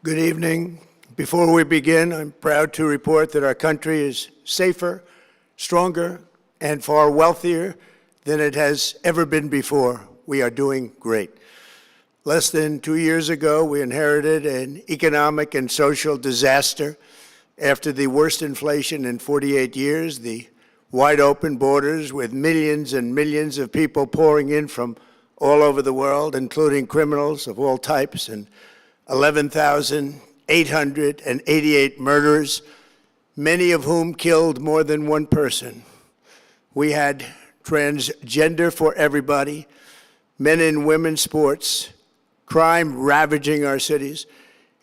Good evening. Before we begin, I'm proud to report that our country is safer, stronger, and far wealthier than it has ever been before. We are doing great. Less than 2 years ago, we inherited an economic and social disaster after the worst inflation in 48 years, the wide open borders with millions and millions of people pouring in from all over the world, including criminals of all types, and 11,888 murders, many of whom killed more than one person. We had transgender for everybody, men and women sports, crime ravaging our cities,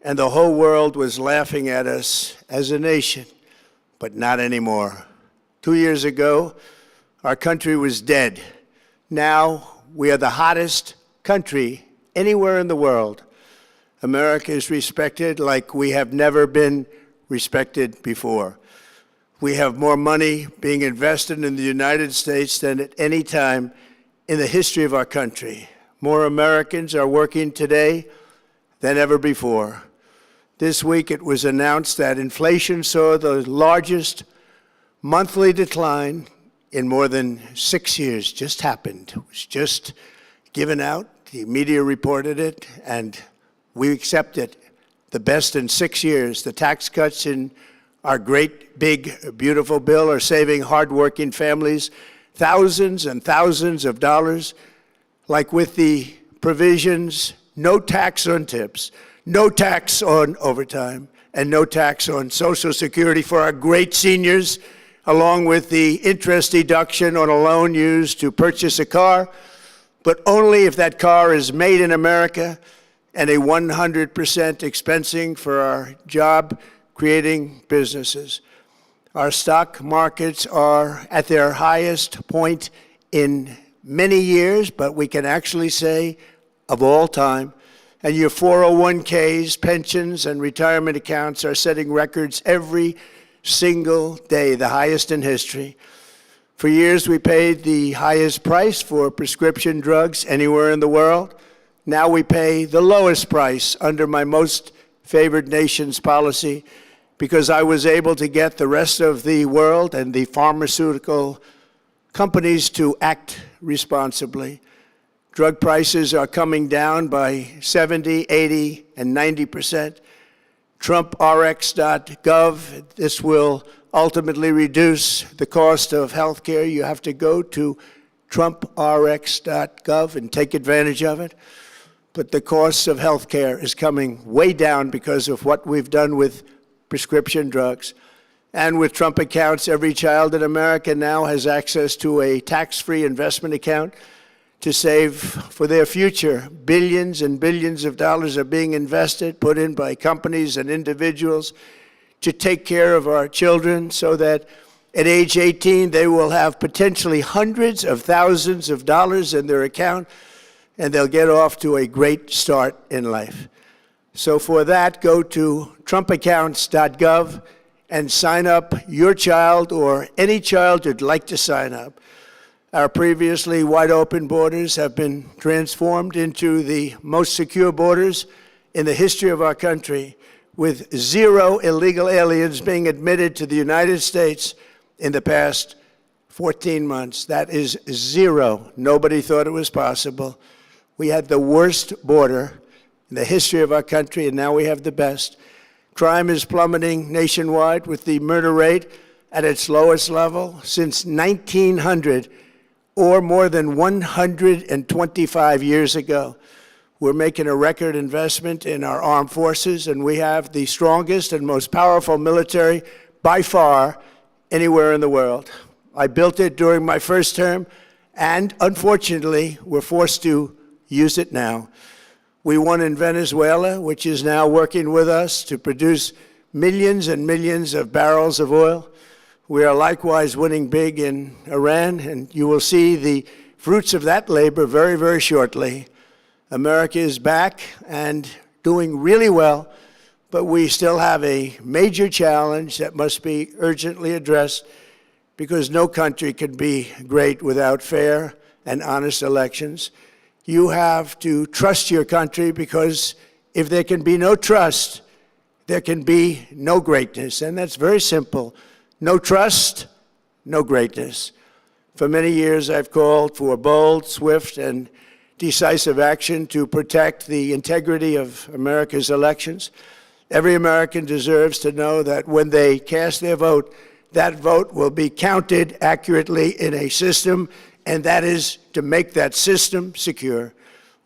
and the whole world was laughing at us as a nation, but not anymore. 2 years ago, our country was dead. Now, we are the hottest country anywhere in the world. America is respected like we have never been respected before. We have more money being invested in the United States than at any time in the history of our country. More Americans are working today than ever before. This week it was announced that inflation saw the largest monthly decline in more than 6 years. Just happened. It was just given out. The media reported it, and we accept it. The best in 6 years. The tax cuts in our great, big, beautiful bill are saving hardworking families thousands and thousands of dollars, like with the provisions, no tax on tips, no tax on overtime, and no tax on Social Security for our great seniors, along with the interest deduction on a loan used to purchase a car, but only if that car is made in America, and a 100% expensing for our job-creating businesses. Our stock markets are at their highest point in many years, but we can actually say of all time. And your 401ks, pensions, and retirement accounts are setting records every single day, the highest in history. For years, we paid the highest price for prescription drugs anywhere in the world. Now we pay the lowest price under my most favored nation's policy because I was able to get the rest of the world and the pharmaceutical companies to act responsibly. Drug prices are coming down by 70, 80, and 90%. TrumpRx.gov, this will ultimately reduce the cost of health care. You have to go to TrumpRx.gov and take advantage of it. But the cost of health care is coming way down because of what we've done with prescription drugs. And with Trump accounts, every child in America now has access to a tax-free investment account to save for their future. Billions and billions of dollars are being invested, put in by companies and individuals to take care of our children so that at age 18, they will have potentially hundreds of thousands of dollars in their account, and they'll get off to a great start in life. So for that, go to TrumpAccounts.gov and sign up your child or any child who'd like to sign up. Our previously wide open borders have been transformed into the most secure borders in the history of our country, with 0 illegal aliens being admitted to the United States in the past 14 months. That is 0. Nobody thought it was possible. We had the worst border in the history of our country, and now we have the best. Crime is plummeting nationwide, with the murder rate at its lowest level since 1900, or more than 125 years ago. We're making a record investment in our armed forces, and we have the strongest and most powerful military by far anywhere in the world. I built it during my first term, and unfortunately, we're forced to use it now. We won in Venezuela, which is now working with us to produce millions and millions of barrels of oil. We are likewise winning big in Iran, and you will see the fruits of that labor very, very shortly. America is back and doing really well, but we still have a major challenge that must be urgently addressed because no country can be great without fair and honest elections. You have to trust your country, because if there can be no trust, there can be no greatness. And that's very simple. No trust, no greatness. For many years, I've called for bold, swift, and decisive action to protect the integrity of America's elections. Every American deserves to know that when they cast their vote, that vote will be counted accurately in a system, and that is to make that system secure,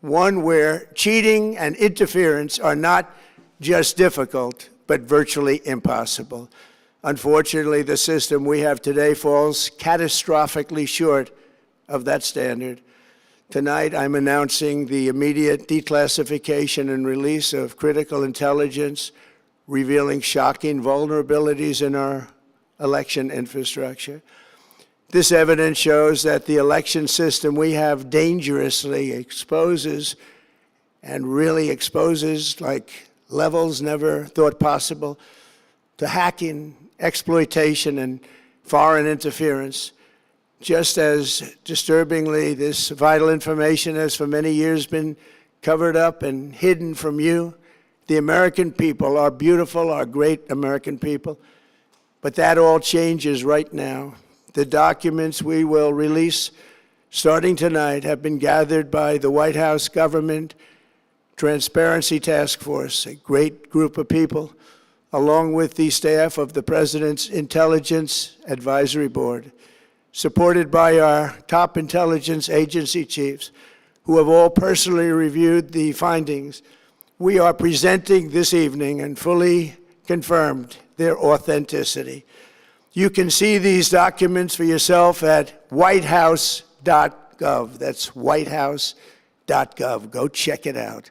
one where cheating and interference are not just difficult, but virtually impossible. Unfortunately, the system we have today falls catastrophically short of that standard. Tonight, I'm announcing the immediate declassification and release of critical intelligence revealing shocking vulnerabilities in our election infrastructure. This evidence shows that the election system we have dangerously exposes and really exposes like levels never thought possible to hacking, exploitation, and foreign interference. Just as disturbingly, this vital information has for many years been covered up and hidden from you, the American people, our beautiful, our great American people. But that all changes right now. The documents we will release starting tonight have been gathered by the White House Government Transparency Task Force, a great group of people, along with the staff of the President's Intelligence Advisory Board, supported by our top intelligence agency chiefs, who have all personally reviewed the findings. We are presenting this evening and fully confirmed their authenticity. You can see these documents for yourself at whitehouse.gov. That's whitehouse.gov. Go check it out.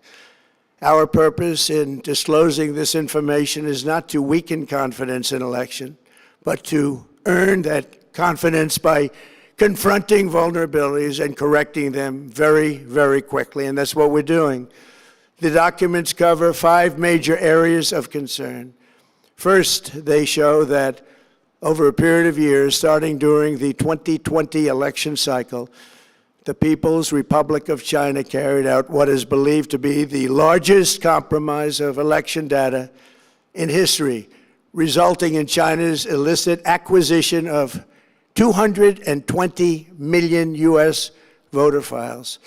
Our purpose in disclosing this information is not to weaken confidence in election, but to earn that confidence by confronting vulnerabilities and correcting them very, very quickly. And that's what we're doing. The documents cover 5 major areas of concern. First, they show that over a period of years, starting during the 2020 election cycle, the People's Republic of China carried out what is believed to be the largest compromise of election data in history, resulting in China's illicit acquisition of 220 million U.S. voter files.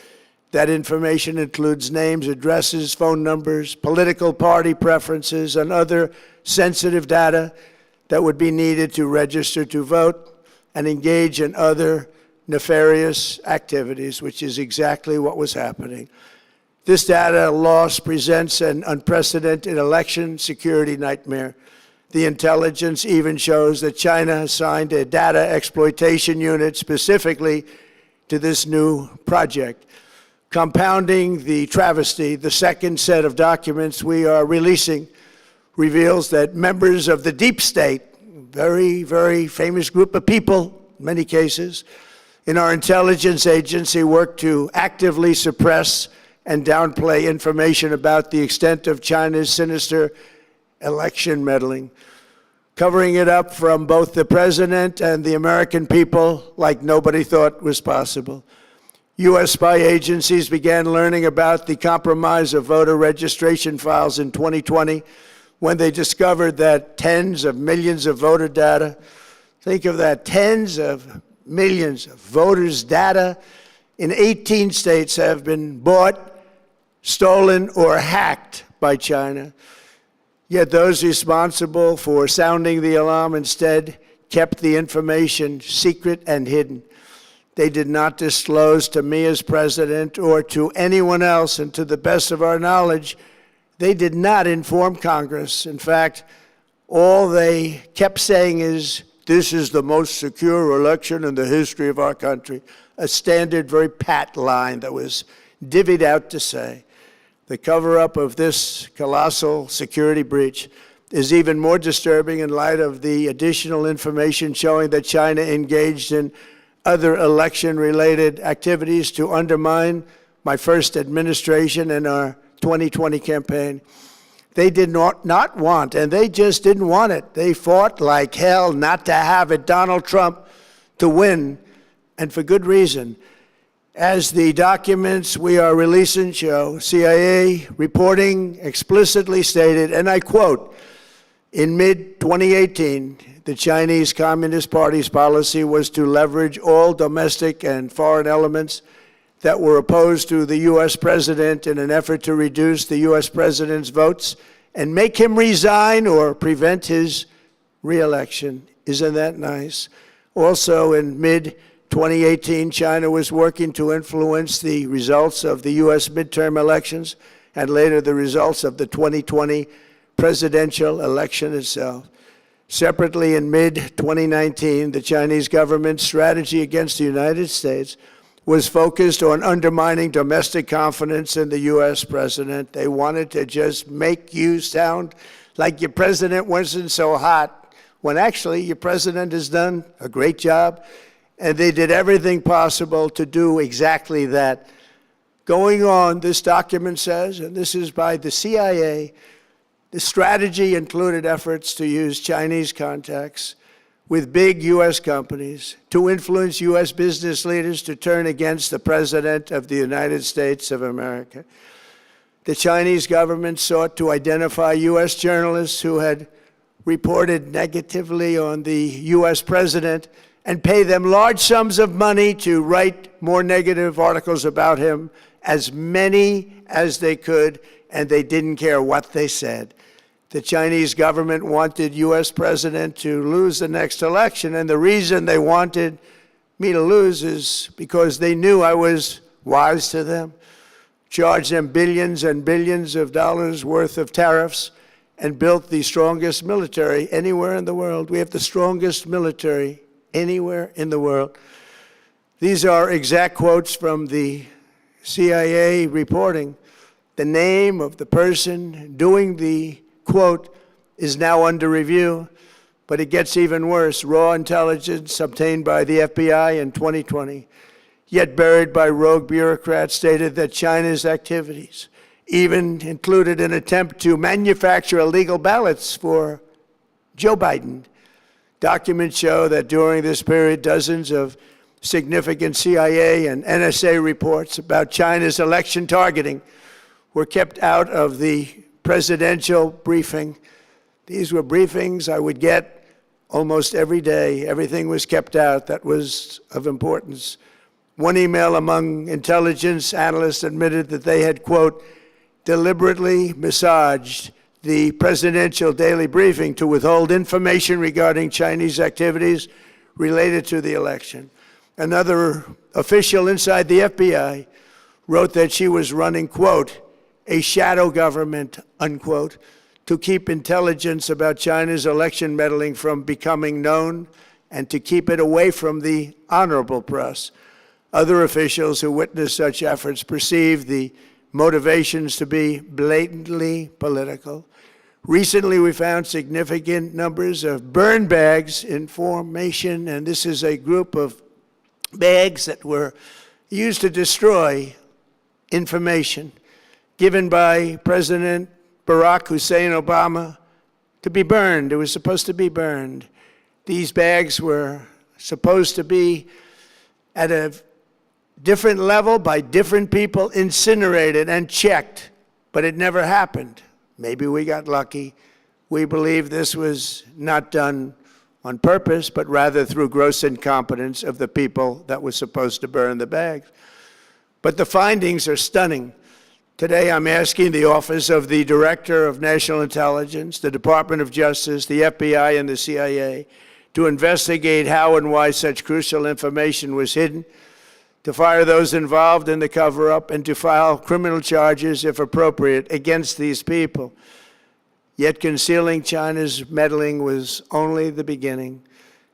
That information includes names, addresses, phone numbers, political party preferences, and other sensitive data that would be needed to register to vote and engage in other nefarious activities, which is exactly what was happening. This data loss presents an unprecedented election security nightmare. The intelligence even shows that China assigned a data exploitation unit specifically to this new project. Compounding the travesty, the second set of documents we are releasing reveals that members of the deep state, very, very famous group of people, in many cases, in our intelligence agency work to actively suppress and downplay information about the extent of China's sinister election meddling, covering it up from both the president and the American people like nobody thought was possible. U.S. spy agencies began learning about the compromise of voter registration files in 2020 when they discovered that tens of millions of voter data, think of that, tens of millions of voters' data in 18 states have been bought, stolen, or hacked by China. Yet those responsible for sounding the alarm instead kept the information secret and hidden. They did not disclose to me as president or to anyone else, and to the best of our knowledge, they did not inform Congress. In fact, all they kept saying is, this is the most secure election in the history of our country, a standard, very pat line that was divvied out to say. The cover-up of this colossal security breach is even more disturbing in light of the additional information showing that China engaged in other election-related activities to undermine my first administration and our 2020 campaign. They did not want, and they just didn't want it. They fought like hell not to have it, Donald Trump, to win, and for good reason. As the documents we are releasing show, CIA reporting explicitly stated, and I quote, In mid-2018, the Chinese Communist Party's policy was to leverage all domestic and foreign elements that were opposed to the U.S. president in an effort to reduce the U.S. president's votes and make him resign or prevent his re-election. Isn't that nice? Also, in mid-2018, China was working to influence the results of the U.S. midterm elections and later the results of the 2020 presidential election itself. Separately, in mid-2019, the Chinese government's strategy against the United States was focused on undermining domestic confidence in the U.S. president. They wanted to just make you sound like your president wasn't so hot, when actually your president has done a great job, and they did everything possible to do exactly that. Going on, this document says, and this is by the CIA, the strategy included efforts to use Chinese contacts with big U.S. companies to influence U.S. business leaders to turn against the President of the United States of America. The Chinese government sought to identify U.S. journalists who had reported negatively on the U.S. president and pay them large sums of money to write more negative articles about him, as many as they could, and they didn't care what they said. The Chinese government wanted U.S. president to lose the next election, and the reason they wanted me to lose is because they knew I was wise to them, charged them billions and billions of dollars worth of tariffs, and built the strongest military anywhere in the world. We have the strongest military anywhere in the world. These are exact quotes from the CIA reporting. The name of the person doing the quote is now under review, but it gets even worse. Raw intelligence obtained by the FBI in 2020, yet buried by rogue bureaucrats, stated that China's activities even included an attempt to manufacture illegal ballots for Joe Biden. Documents show that during this period, dozens of significant CIA and NSA reports about China's election targeting were kept out of the presidential briefing. These were briefings I would get almost every day. Everything was kept out that was of importance. One email among intelligence analysts admitted that they had, quote, deliberately massaged the presidential daily briefing to withhold information regarding Chinese activities related to the election. Another official inside the FBI wrote that she was running, quote, a shadow government, unquote, to keep intelligence about China's election meddling from becoming known and to keep it away from the honorable press. Other officials who witnessed such efforts perceived the motivations to be blatantly political. Recently, we found significant numbers of burn bags in formation, and this is a group of bags that were used to destroy information given by President Barack Hussein Obama to be burned. It was supposed to be burned. These bags were supposed to be at a different level by different people, incinerated and checked, but it never happened. Maybe we got lucky. We believe this was not done on purpose, but rather through gross incompetence of the people that were supposed to burn the bags. But the findings are stunning. Today, I'm asking the Office of the Director of National Intelligence, the Department of Justice, the FBI, and the CIA to investigate how and why such crucial information was hidden, to fire those involved in the cover-up, and to file criminal charges, if appropriate, against these people. Yet concealing China's meddling was only the beginning.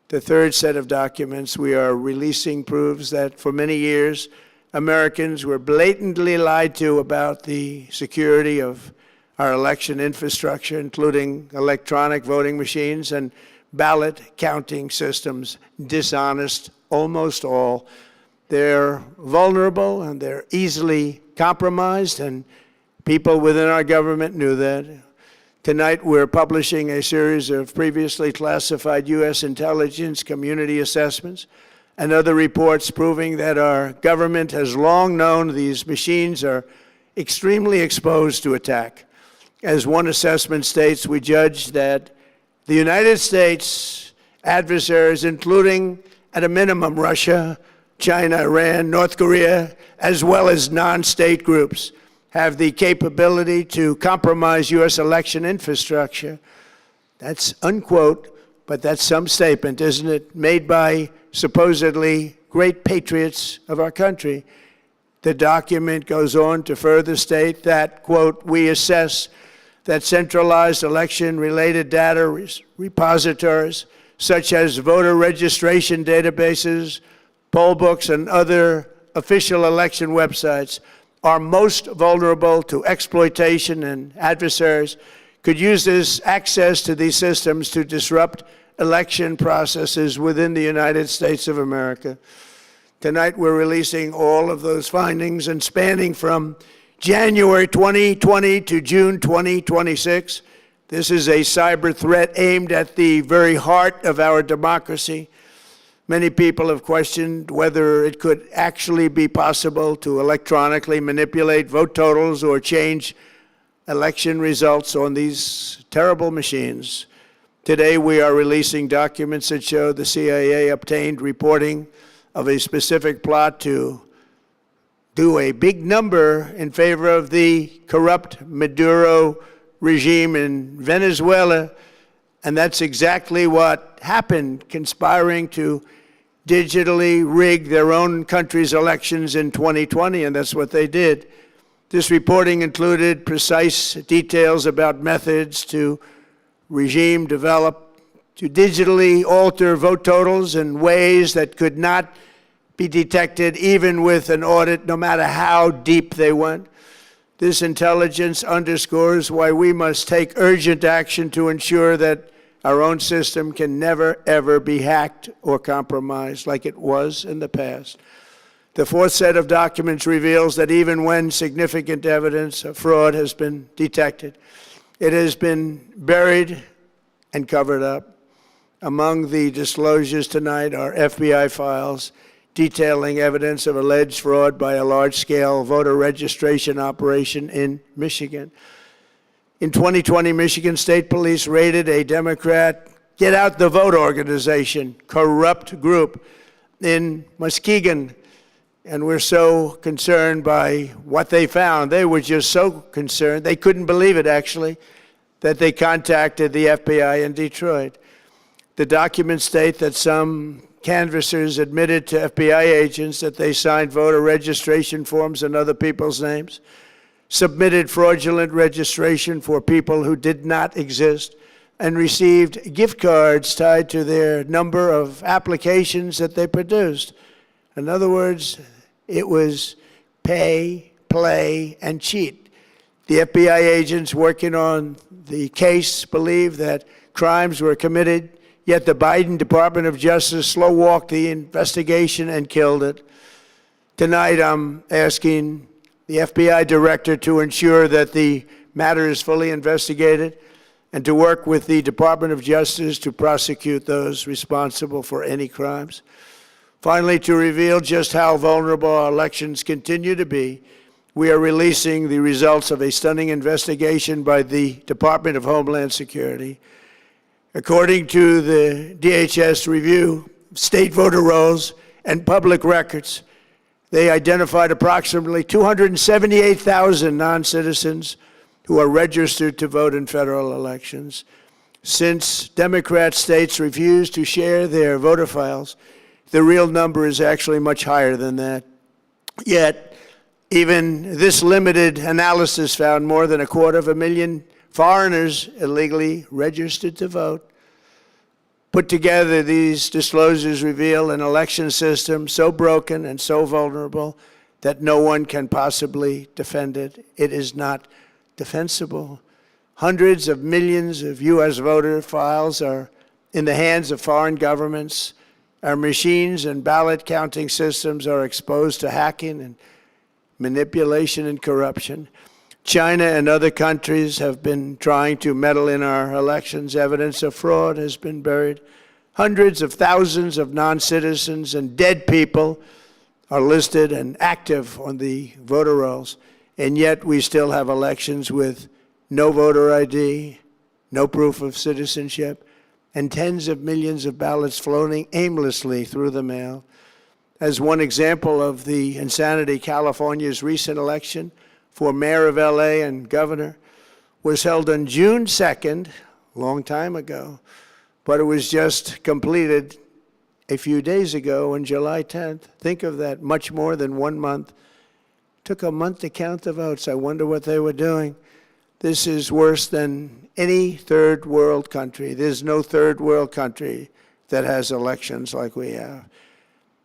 The third set of documents we are releasing proves that for many years, Americans were blatantly lied to about the security of our election infrastructure, including electronic voting machines and ballot counting systems. Dishonest, almost all. They're vulnerable and they're easily compromised, and people within our government knew that. Tonight, we're publishing a series of previously classified U.S. intelligence community assessments and other reports proving that our government has long known these machines are extremely exposed to attack. As one assessment states, we judge that The United States adversaries, including at a minimum Russia, China, Iran, North Korea, as well as non-state groups, have the capability to compromise U.S. election infrastructure. That's unquote, but that's some statement, isn't it, made by supposedly great patriots of our country. The document goes on to further state that, quote, we assess that centralized election-related data repositories, such as voter registration databases, poll books, and other official election websites, are most vulnerable to exploitation, and adversaries could use this access to these systems to disrupt election processes within the United States of America. Tonight, we're releasing all of those findings, and spanning from January 2020 to June 2026. This is a cyber threat aimed at the very heart of our democracy. Many people have questioned whether it could actually be possible to electronically manipulate vote totals or change election results on these terrible machines. Today, we are releasing documents that show the CIA obtained reporting of a specific plot to do a big number in favor of the corrupt Maduro regime in Venezuela, and that's exactly what happened, conspiring to digitally rig their own country's elections in 2020, and that's what they did. This reporting included precise details about methods to regime develop to digitally alter vote totals in ways that could not be detected even with an audit, no matter how deep they went. This intelligence underscores why we must take urgent action to ensure that our own system can never, ever be hacked or compromised like it was in the past. The fourth set of documents reveals that even when significant evidence of fraud has been detected, it has been buried and covered up. Among the disclosures tonight are FBI files detailing evidence of alleged fraud by a large-scale voter registration operation in Michigan. In 2020, Michigan State Police raided a Democrat Get Out the Vote organization, corrupt group in Muskegon. And we're so concerned by what they found. They were just so concerned, they couldn't believe it, actually, that they contacted the FBI in Detroit. The documents state that some canvassers admitted to FBI agents that they signed voter registration forms in other people's names, submitted fraudulent registration for people who did not exist, and received gift cards tied to their number of applications that they produced. In other words, it was pay, play, and cheat. The FBI agents working on the case believe that crimes were committed, yet the Biden Department of Justice slow-walked the investigation and killed it. Tonight, I'm asking the FBI director to ensure that the matter is fully investigated and to work with the Department of Justice to prosecute those responsible for any crimes. Finally, to reveal just how vulnerable our elections continue to be, we are releasing the results of a stunning investigation by the Department of Homeland Security. According to the DHS review of state voter rolls and public records, they identified approximately 278,000 non-citizens who are registered to vote in federal elections. Since Democrat states refuse to share their voter files, the real number is actually much higher than that. Yet, even this limited analysis found more than 250,000 foreigners illegally registered to vote. Put together, these disclosures reveal an election system so broken and so vulnerable that no one can possibly defend it. It is not defensible. Hundreds of millions of U.S. voter files are in the hands of foreign governments. Our machines and ballot counting systems are exposed to hacking and manipulation and corruption. China and other countries have been trying to meddle in our elections. Evidence of fraud has been buried. Hundreds of thousands of non-citizens and dead people are listed and active on the voter rolls, and yet we still have elections with no voter ID, no proof of citizenship, and tens of millions of ballots floating aimlessly through the mail. As one example of the insanity, California's recent election for mayor of LA and governor was held on June 2nd, a long time ago, but it was just completed a few days ago on July 10th. Think of that, much more than 1 month. Took a month to count the votes. I wonder what they were doing. This is worse than any third world country. There's no third world country that has elections like we have.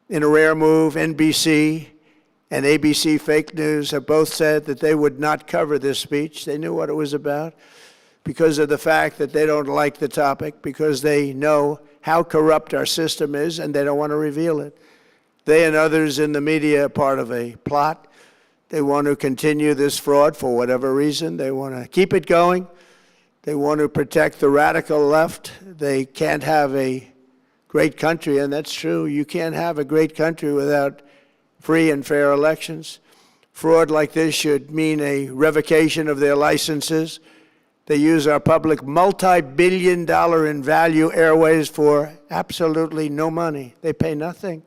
In a rare move, NBC and ABC Fake News have both said that they would not cover this speech. They knew what it was about because of the fact that they don't like the topic, because they know how corrupt our system is and they don't want to reveal it. They and others in the media are part of a plot. They want to continue this fraud for whatever reason. They want to keep it going. They want to protect the radical left. They can't have a great country, and that's true. You can't have a great country without free and fair elections. Fraud like this should mean a revocation of their licenses. They use our public multi-billion-dollar in value airways for absolutely no money. They pay nothing.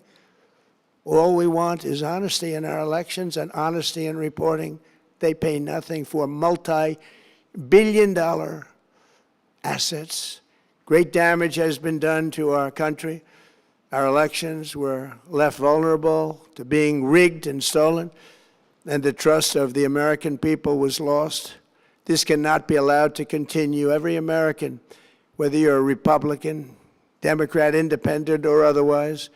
All we want is honesty in our elections and honesty in reporting. They pay nothing for multi-billion-dollar assets. Great damage has been done to our country. Our elections were left vulnerable to being rigged and stolen, and the trust of the American people was lost. This cannot be allowed to continue. Every American, whether you're a Republican, Democrat, Independent, or otherwise,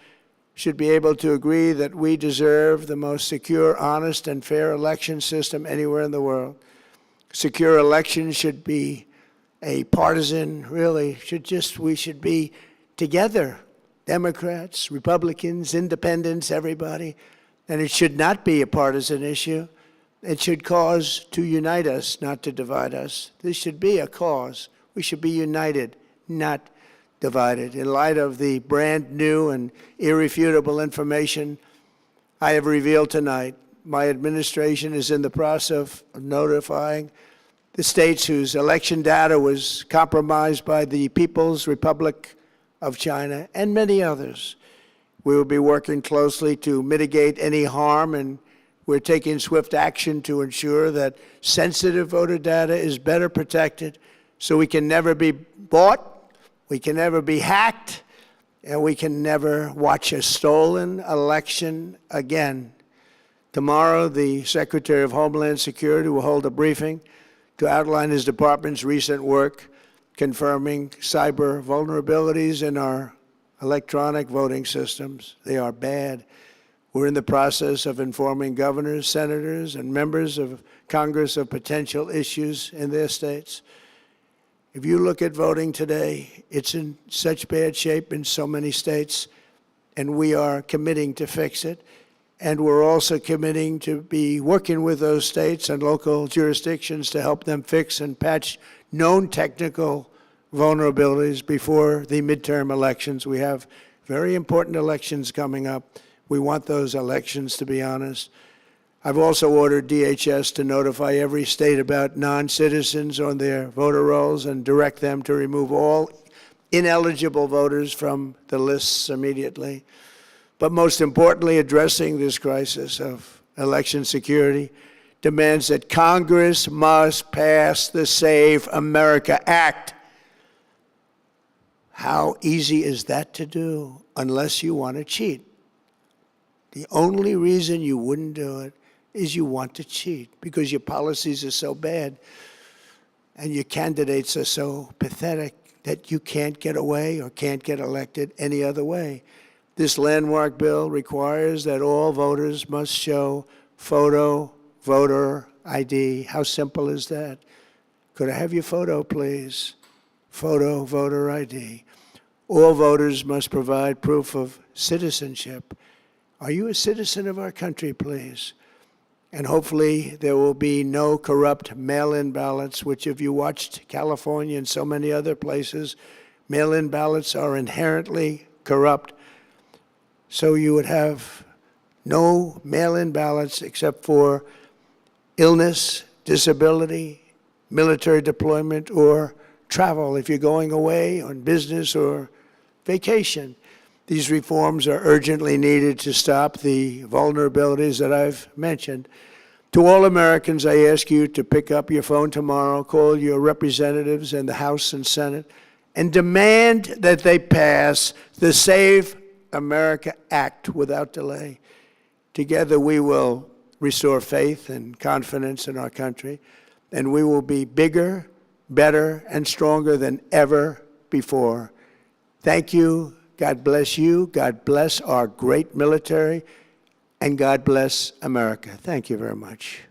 should be able to agree that we deserve the most secure, honest, and fair election system anywhere in the world. Secure elections should be a partisan, we should be together, Democrats, Republicans, Independents, everybody, and it should not be a partisan issue. It should cause to unite us, not to divide us. This should be a cause. We should be united, not divided. In light of the brand new and irrefutable information I have revealed tonight, my administration is in the process of notifying the states whose election data was compromised by the People's Republic of China and many others. We will be working closely to mitigate any harm, and we're taking swift action to ensure that sensitive voter data is better protected so we can never be bought, we can never be hacked, and we can never watch a stolen election again. Tomorrow, the Secretary of Homeland Security will hold a briefing to outline his department's recent work confirming cyber vulnerabilities in our electronic voting systems. They are bad. We're in the process of informing governors, senators, and members of Congress of potential issues in their states. If you look at voting today, it's in such bad shape in so many states, and we are committing to fix it. And we're also committing to be working with those states and local jurisdictions to help them fix and patch known technical vulnerabilities before the midterm elections. We have very important elections coming up. We want those elections to be honest. I've also ordered DHS to notify every state about non-citizens on their voter rolls and direct them to remove all ineligible voters from the lists immediately. But most importantly, addressing this crisis of election security demands that Congress must pass the Save America Act. How easy is that to do unless you want to cheat? The only reason you wouldn't do it is you want to cheat because your policies are so bad and your candidates are so pathetic that you can't get away or can't get elected any other way. This landmark bill requires that all voters must show photo voter ID. How simple is that? Could I have your photo, please? Photo voter ID. All voters must provide proof of citizenship. Are you a citizen of our country, please? And hopefully there will be no corrupt mail-in ballots, which if you watched California and so many other places, mail-in ballots are inherently corrupt. So you would have no mail-in ballots except for illness, disability, military deployment, or travel if you're going away on business or vacation. These reforms are urgently needed to stop the vulnerabilities that I've mentioned. To all Americans, I ask you to pick up your phone tomorrow, call your representatives in the House and Senate, and demand that they pass the Save America Act without delay. Together, we will restore faith and confidence in our country, and we will be bigger, better, and stronger than ever before. Thank you. God bless you. God bless our great military. And God bless America. Thank you very much.